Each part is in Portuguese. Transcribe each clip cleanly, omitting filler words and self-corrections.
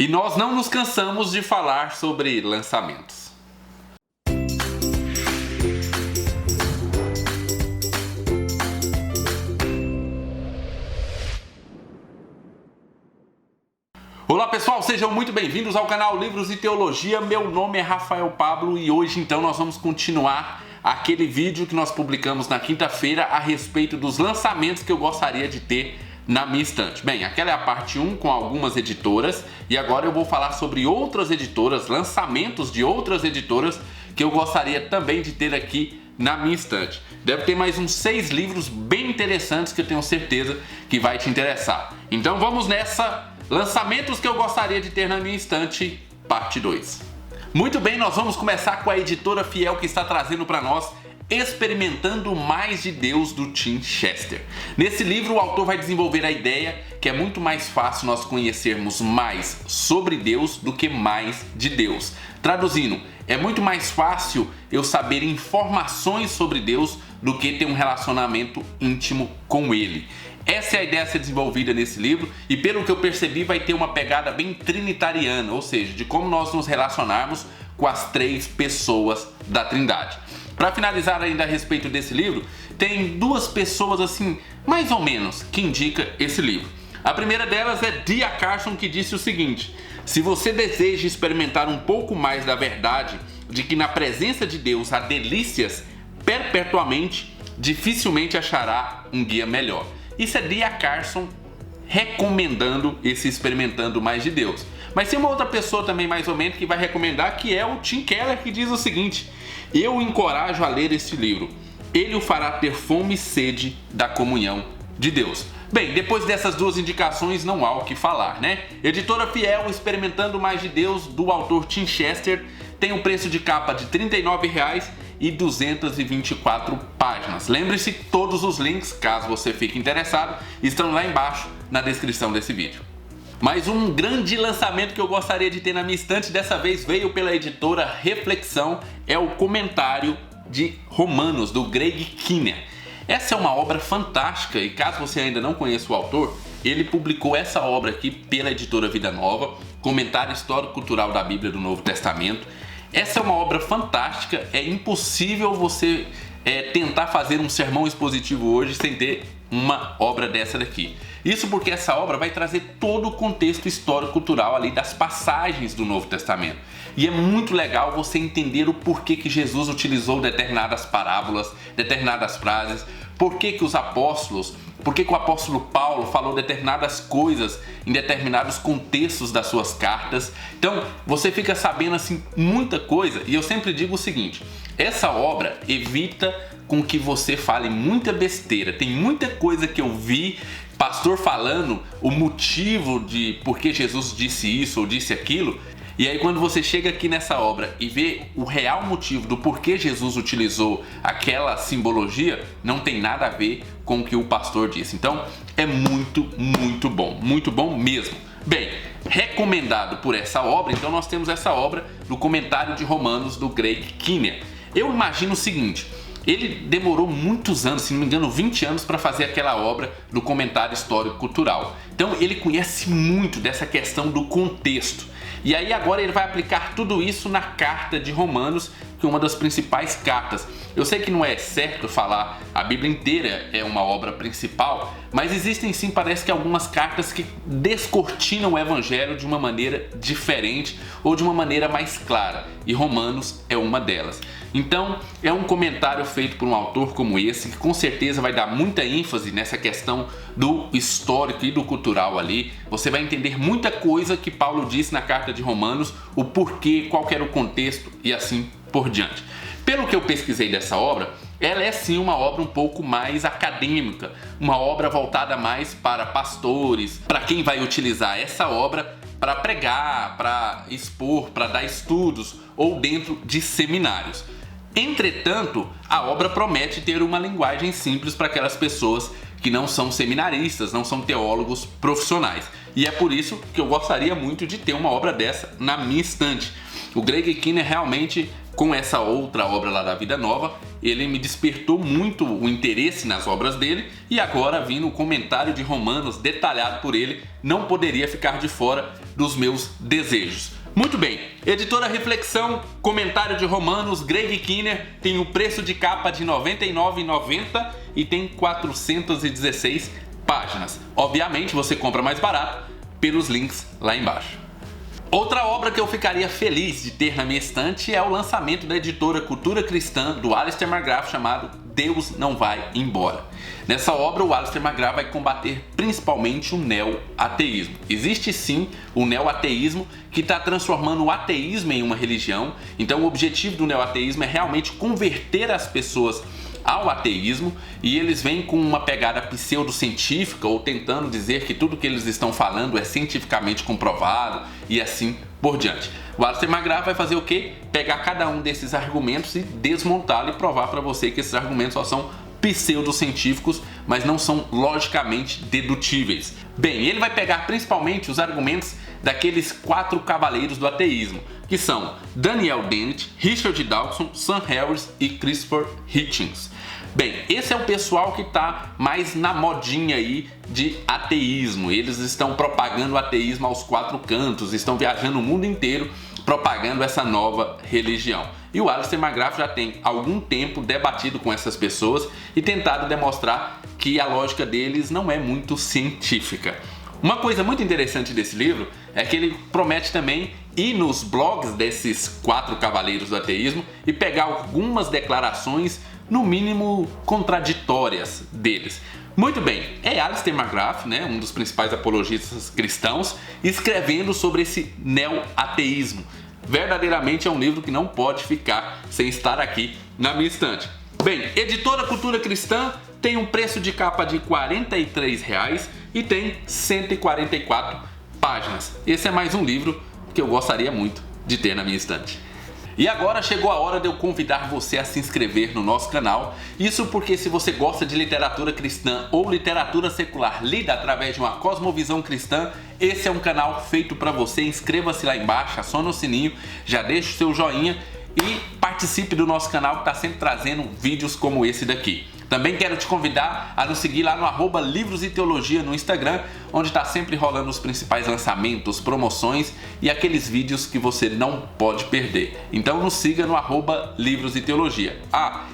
E nós não nos cansamos de falar sobre lançamentos. Olá pessoal, sejam muito bem-vindos ao canal Livros e Teologia. Meu nome é Rafael Pablo e hoje então nós vamos continuar aquele vídeo que nós publicamos na quinta-feira a respeito dos lançamentos que eu gostaria de ter na minha estante. Bem, aquela é a parte 1 com algumas editoras e agora eu vou falar sobre outras editoras, lançamentos de outras editoras que eu gostaria também de ter aqui na minha estante. Deve ter mais uns 6 livros bem interessantes que eu tenho certeza que vai te interessar. Então vamos nessa. Lançamentos que eu gostaria de ter na minha estante, parte 2. Muito bem, nós vamos começar com a editora fiel que está trazendo para nós Experimentando Mais de Deus, do Tim Chester. Nesse livro, o autor vai desenvolver a ideia que é muito mais fácil nós conhecermos mais sobre Deus do que mais de Deus. Traduzindo, é muito mais fácil eu saber informações sobre Deus do que ter um relacionamento íntimo com Ele. Essa é a ideia a ser desenvolvida nesse livro e, pelo que eu percebi, vai ter uma pegada bem trinitariana, ou seja, de como nós nos relacionarmos com as 3 pessoas da Trindade. Para finalizar ainda a respeito desse livro, tem 2 pessoas assim, mais ou menos, que indicam esse livro. A primeira delas é D.A. Carson, que disse o seguinte: se você deseja experimentar um pouco mais da verdade de que na presença de Deus há delícias perpetuamente, dificilmente achará um guia melhor. Isso é D.A. Carson recomendando esse Experimentando Mais de Deus. Mas tem uma outra pessoa também mais ou menos que vai recomendar, que é o Tim Keller, que diz o seguinte: eu o encorajo a ler este livro. Ele o fará ter fome e sede da comunhão de Deus. Bem, depois dessas 2 indicações não há o que falar, né? Editora fiel, Experimentando Mais de Deus, do autor Tim Chester, tem um preço de capa de R$ 39,00 e 224 páginas. Lembre-se, todos os links, caso você fique interessado, estão lá embaixo na descrição desse vídeo. Mas um grande lançamento que eu gostaria de ter na minha estante, dessa vez veio pela editora Reflexão, é o Comentário de Romanos, do Greg Kinnear. Essa é uma obra fantástica e, caso você ainda não conheça o autor, ele publicou essa obra aqui pela editora Vida Nova, Comentário Histórico-Cultural da Bíblia do Novo Testamento. Essa é uma obra fantástica, é impossível você tentar fazer um sermão expositivo hoje sem ter uma obra dessa daqui. Isso porque essa obra vai trazer todo o contexto histórico-cultural ali das passagens do Novo Testamento. E é muito legal você entender o porquê que Jesus utilizou determinadas parábolas, determinadas frases, por que o apóstolo Paulo falou determinadas coisas em determinados contextos das suas cartas. Então você fica sabendo assim muita coisa, e eu sempre digo o seguinte: essa obra evita com que você fale muita besteira. Tem muita coisa que eu vi pastor falando o motivo de por que Jesus disse isso ou disse aquilo. E aí quando você chega aqui nessa obra e vê o real motivo do porquê Jesus utilizou aquela simbologia, não tem nada a ver com o que o pastor disse. Então é muito bom mesmo. Bem, recomendado por essa obra, então nós temos essa obra do Comentário de Romanos, do Greg Kinnear. Eu imagino o seguinte: ele demorou muitos anos, se não me engano 20 anos, para fazer aquela obra do Comentário Histórico-Cultural. Então ele conhece muito dessa questão do contexto. E aí agora ele vai aplicar tudo isso na carta de Romanos, que é uma das principais cartas. Eu sei que não é certo falar a Bíblia inteira é uma obra principal, mas existem sim, parece que algumas cartas que descortinam o Evangelho de uma maneira diferente ou de uma maneira mais clara. E Romanos é uma delas. Então é um comentário feito por um autor como esse, que com certeza vai dar muita ênfase nessa questão do histórico e do cultural ali. Você vai entender muita coisa que Paulo disse na carta de Romanos, o porquê, qual era o contexto e assim por diante. Pelo que eu pesquisei dessa obra, ela é sim uma obra um pouco mais acadêmica, uma obra voltada mais para pastores, para quem vai utilizar essa obra para pregar, para expor, para dar estudos ou dentro de seminários. Entretanto, a obra promete ter uma linguagem simples para aquelas pessoas que não são seminaristas, não são teólogos profissionais. E é por isso que eu gostaria muito de ter uma obra dessa na minha estante. o Greg Kinnear realmente, com essa outra obra lá da Vida Nova, ele me despertou muito o interesse nas obras dele, e agora, vindo o comentário de Romanos detalhado por ele, não poderia ficar de fora dos meus desejos. Muito bem, editora Reflexão, comentário de Romanos, Greg Kinnear, tem o preço de capa de R$ 99,90 e tem 416 páginas. Obviamente você compra mais barato pelos links lá embaixo. Outra obra que eu ficaria feliz de ter na minha estante é o lançamento da editora Cultura Cristã do Alister McGrath, chamado Deus Não Vai Embora. Nessa obra, o Alister McGrath vai combater principalmente o neo-ateísmo. Existe sim o neo-ateísmo que está transformando o ateísmo em uma religião. Então o objetivo do neo-ateísmo é realmente converter as pessoas ao ateísmo, e eles vêm com uma pegada pseudocientífica, ou tentando dizer que tudo que eles estão falando é cientificamente comprovado e assim por diante. O Alister McGrath vai fazer o quê? Pegar cada um desses argumentos e desmontá-lo e provar para você que esses argumentos só são pseudocientíficos, mas não são logicamente dedutíveis. Bem, ele vai pegar principalmente os argumentos daqueles 4 cavaleiros do ateísmo, que são Daniel Dennett, Richard Dawkins, Sam Harris e Christopher Hitchens. Bem, esse é o pessoal que está mais na modinha aí de ateísmo. Eles estão propagando o ateísmo aos 4 cantos, estão viajando o mundo inteiro propagando essa nova religião. E o Alister McGrath já tem algum tempo debatido com essas pessoas e tentado demonstrar que a lógica deles não é muito científica. Uma coisa muito interessante desse livro é que ele promete também ir nos blogs desses 4 cavaleiros do ateísmo e pegar algumas declarações, no mínimo contraditórias, deles. Muito bem, é Alister McGrath, né, um dos principais apologistas cristãos, escrevendo sobre esse neo-ateísmo. Verdadeiramente é um livro que não pode ficar sem estar aqui na minha estante. Bem, editora Cultura Cristã tem um preço de capa de R$ 43,00 e tem 144 páginas. Esse é mais um livro que eu gostaria muito de ter na minha estante. E agora chegou a hora de eu convidar você a se inscrever no nosso canal. Isso porque, se você gosta de literatura cristã ou literatura secular lida através de uma cosmovisão cristã, esse é um canal feito para você. Inscreva-se lá embaixo, acione o sininho, já deixe o seu joinha e participe do nosso canal, que está sempre trazendo vídeos como esse daqui. Também quero te convidar a nos seguir lá no @Livros e Teologia no Instagram, onde está sempre rolando os principais lançamentos, promoções e aqueles vídeos que você não pode perder. Então nos siga no @Livros e Teologia.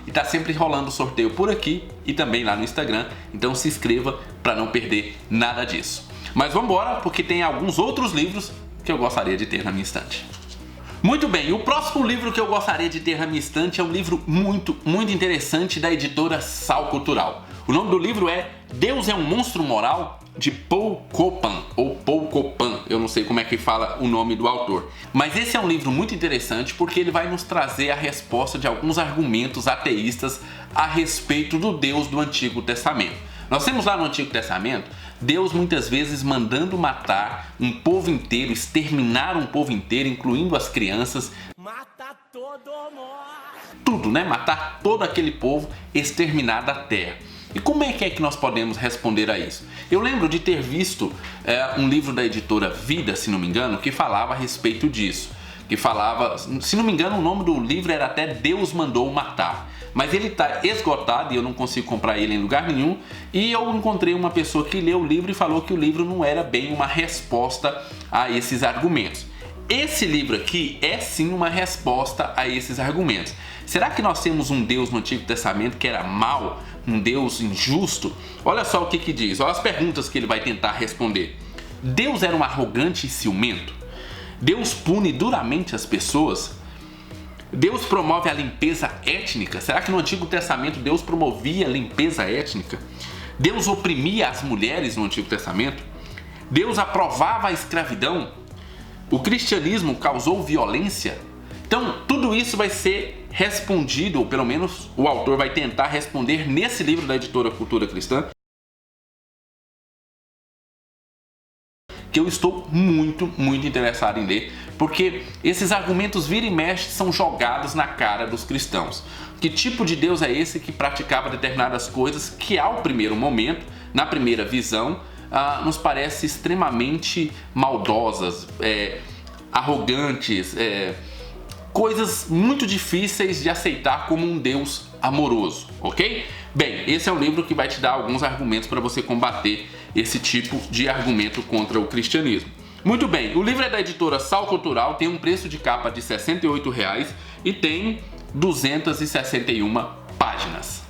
E está sempre rolando sorteio por aqui e também lá no Instagram, então se inscreva para não perder nada disso. Mas vamos embora, porque tem alguns outros livros que eu gostaria de ter na minha estante. Muito bem, o próximo livro que eu gostaria de ter na minha estante é um livro muito interessante da editora Sal Cultural. O nome do livro é Deus é um Monstro Moral, de Paul Copan, ou Paul Copan, eu não sei como é que fala o nome do autor. Mas esse é um livro muito interessante porque ele vai nos trazer a resposta de alguns argumentos ateístas a respeito do Deus do Antigo Testamento. Nós temos lá no Antigo Testamento Deus muitas vezes mandando matar um povo inteiro, exterminar um povo inteiro, incluindo as crianças. Mata todo mundo! Tudo, né? Matar todo aquele povo, exterminar da terra. E como é que nós podemos responder a isso? Eu lembro de ter visto um livro da editora Vida, se não me engano, que falava a respeito disso. Que falava, se não me engano, o nome do livro era até Deus Mandou Matar. Mas ele está esgotado e eu não consigo comprar ele em lugar nenhum. E eu encontrei uma pessoa que leu o livro e falou que o livro não era bem uma resposta a esses argumentos. Esse livro aqui é sim uma resposta a esses argumentos. Será que nós temos um Deus no Antigo Testamento que era mau, um Deus injusto? Olha só o que diz, olha as perguntas que ele vai tentar responder. Deus era um arrogante e ciumento? Deus pune duramente as pessoas? Deus promove a limpeza étnica? Será que no Antigo Testamento Deus promovia a limpeza étnica? Deus oprimia as mulheres no Antigo Testamento? Deus aprovava a escravidão? O cristianismo causou violência? Então, tudo isso vai ser respondido, ou pelo menos o autor vai tentar responder nesse livro da editora Cultura Cristã, que eu estou muito interessado em ler, porque esses argumentos vira e mexe são jogados na cara dos cristãos. Que tipo de Deus é esse que praticava determinadas coisas que, ao primeiro momento, na primeira visão, nos parece extremamente maldosas, arrogantes, coisas muito difíceis de aceitar como um Deus amoroso, ok? Bem, esse é um livro que vai te dar alguns argumentos para você combater esse tipo de argumento contra o cristianismo. Muito bem, o livro é da editora Sal Cultural, tem um preço de capa de R$ 68 e tem 261 páginas.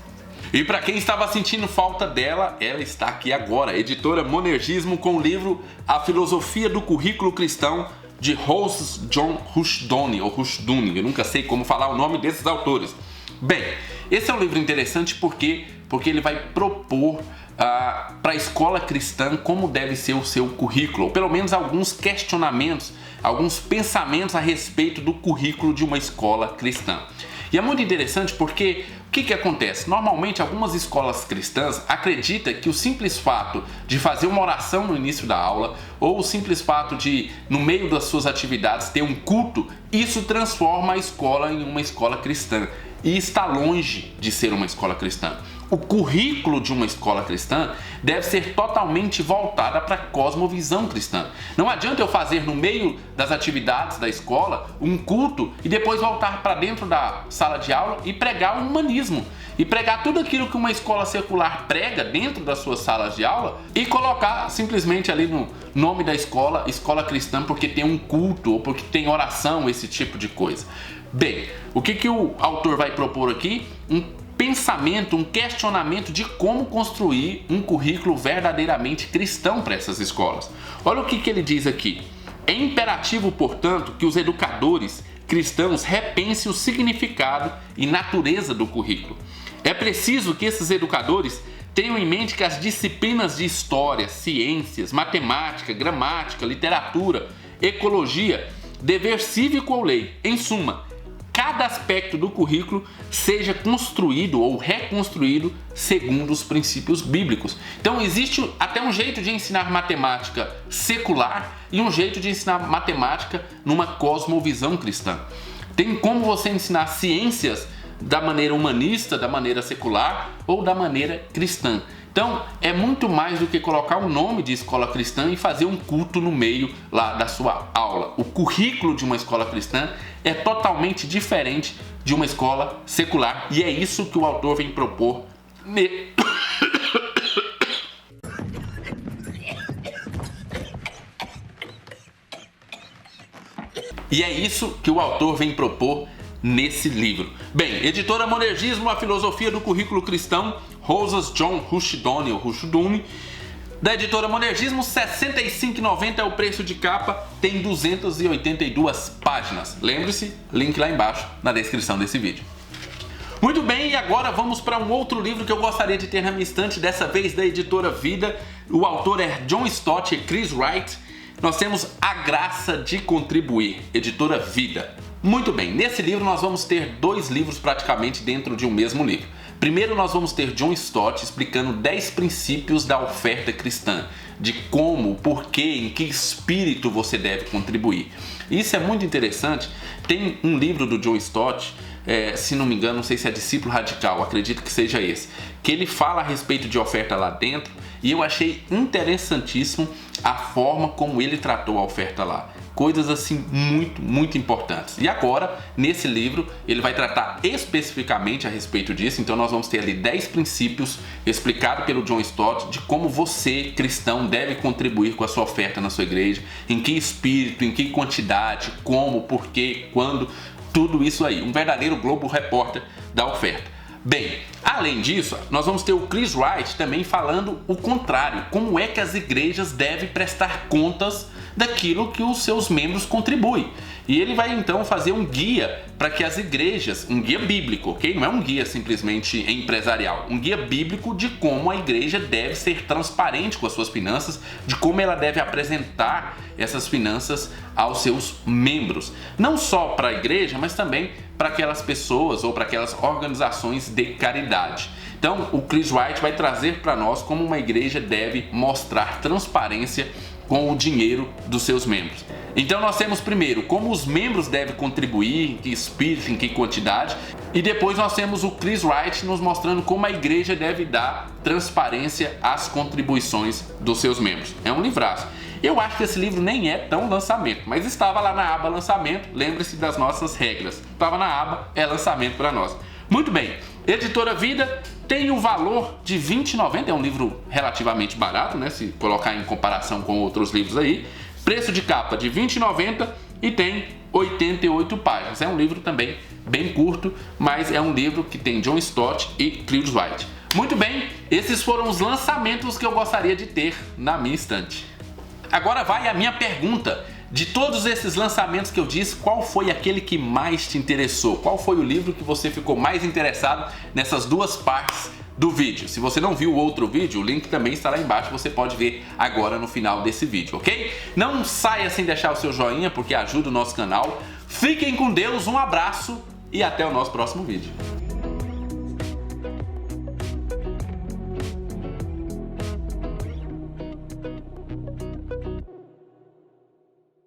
E para quem estava sentindo falta dela, ela está aqui agora, editora Monergismo, com o livro A Filosofia do Currículo Cristão, de Hans John Rushdoony, ou Rushdoony, eu nunca sei como falar o nome desses autores. Bem, esse é um livro interessante porque ele vai propor para a escola cristã como deve ser o seu currículo, ou pelo menos alguns questionamentos, alguns pensamentos a respeito do currículo de uma escola cristã. E é muito interessante porque o que acontece? Normalmente algumas escolas cristãs acreditam que o simples fato de fazer uma oração no início da aula ou o simples fato de, no meio das suas atividades, ter um culto, isso transforma a escola em uma escola cristã. E está longe de ser uma escola cristã. O currículo de uma escola cristã deve ser totalmente voltada para a cosmovisão cristã. Não adianta eu fazer no meio das atividades da escola um culto e depois voltar para dentro da sala de aula e pregar o humanismo. E pregar tudo aquilo que uma escola secular prega dentro das suas salas de aula e colocar simplesmente ali no nome da escola, escola cristã, porque tem um culto ou porque tem oração, esse tipo de coisa. Bem, o que o autor vai propor aqui? Um pensamento, um questionamento de como construir um currículo verdadeiramente cristão para essas escolas. Olha o que ele diz aqui. É imperativo, portanto, que os educadores cristãos repensem o significado e natureza do currículo. É preciso que esses educadores tenham em mente que as disciplinas de história, ciências, matemática, gramática, literatura, ecologia, dever cívico ou lei, em suma, cada aspecto do currículo seja construído ou reconstruído segundo os princípios bíblicos. Então existe até um jeito de ensinar matemática secular e um jeito de ensinar matemática numa cosmovisão cristã. Tem como você ensinar ciências da maneira humanista, da maneira secular ou da maneira cristã. Então, é muito mais do que colocar o nome de escola cristã e fazer um culto no meio lá da sua aula. O currículo de uma escola cristã é totalmente diferente de uma escola secular e é isso que o autor vem propor. E é isso que o autor vem propor nesse livro. Bem, editora Monergismo, A Filosofia do Currículo Cristão, Hans John Rushdoony, ou Rushdoony, da editora Monergismo, R$ 65,90 é o preço de capa, tem 282 páginas. Lembre-se, link lá embaixo na descrição desse vídeo. Muito bem, e agora vamos para um outro livro que eu gostaria de ter na minha estante, dessa vez da editora Vida. O autor é John Stott e Chris Wright. Nós temos A Graça de Contribuir, editora Vida. Muito bem, nesse livro nós vamos ter dois livros praticamente dentro de um mesmo livro. Primeiro nós vamos ter John Stott explicando 10 princípios da oferta cristã, de como, porquê, em que espírito você deve contribuir. Isso é muito interessante. Tem um livro do John Stott, se não me engano, não sei se é Discípulo Radical, acredito que seja esse, que ele fala a respeito de oferta lá dentro e eu achei interessantíssimo a forma como ele tratou a oferta lá. Coisas assim muito importantes. E agora, nesse livro, ele vai tratar especificamente a respeito disso. Então nós vamos ter ali 10 princípios explicados pelo John Stott de como você, cristão, deve contribuir com a sua oferta na sua igreja, em que espírito, em que quantidade, como, porquê, quando, tudo isso aí. Um verdadeiro Globo Repórter da oferta. Bem, além disso, nós vamos ter o Chris Wright também falando o contrário. Como é que as igrejas devem prestar contas daquilo que os seus membros contribuem. E ele vai então fazer um guia para que as igrejas, um guia bíblico, ok? Não é um guia simplesmente empresarial, um guia bíblico de como a igreja deve ser transparente com as suas finanças, de como ela deve apresentar essas finanças aos seus membros. Não só para a igreja, mas também para aquelas pessoas ou para aquelas organizações de caridade. Então, o Chris Wright vai trazer para nós como uma igreja deve mostrar transparência com o dinheiro dos seus membros. Então nós temos primeiro como os membros devem contribuir, em que espírito, em que quantidade, e depois nós temos o Chris Wright nos mostrando como a igreja deve dar transparência às contribuições dos seus membros. É um livraço. Eu acho que esse livro nem é tão lançamento, mas estava lá na aba lançamento, lembre-se das nossas regras. Estava na aba, é lançamento para nós. Muito bem, Editora Vida tem o valor de R$ 20,90, é um livro relativamente barato, né, se colocar em comparação com outros livros aí. Preço de capa de R$ 20,90 e tem 88 páginas. É um livro também bem curto, mas é um livro que tem John Stott e Clive White. Muito bem, esses foram os lançamentos que eu gostaria de ter na minha estante. Agora vai a minha pergunta. De todos esses lançamentos que eu disse, qual foi aquele que mais te interessou? Qual foi o livro que você ficou mais interessado nessas duas partes do vídeo? Se você não viu o outro vídeo, o link também está lá embaixo, você pode ver agora no final desse vídeo, ok? Não saia sem deixar o seu joinha, porque ajuda o nosso canal. Fiquem com Deus, um abraço e até o nosso próximo vídeo.